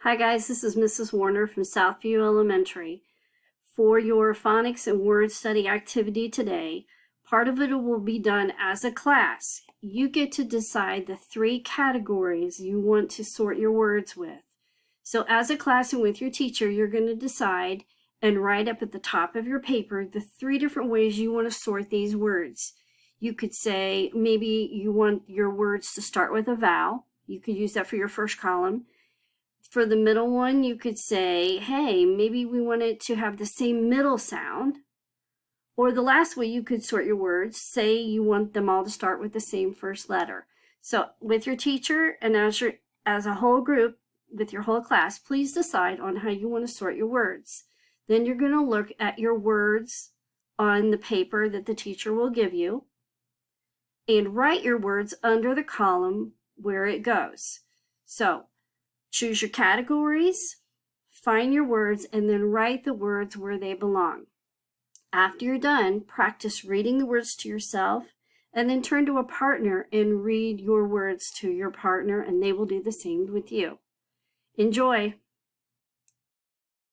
Hi guys, this is Mrs. Warner from Southview Elementary. For your phonics and word study activity today, part of it will be done as a class. You get to decide the 3 categories you want to sort your words with. So as a class and with your teacher, you're going to decide and write up at the top of your paper the 3 different ways you want to sort these words. You could say maybe you want your words to start with a vowel. You could use that for your first column. For the middle one, you could say, hey, maybe we want it to have the same middle sound. Or the last way you could sort your words, say you want them all to start with the same first letter. So with your teacher and as a whole group, with your whole class, please decide on how you want to sort your words. Then you're going to look at your words on the paper that the teacher will give you and write your words under the column where it goes. So choose your categories, find your words, and then write the words where they belong. After you're done, practice reading the words to yourself, and then turn to a partner and read your words to your partner, and they will do the same with you. Enjoy!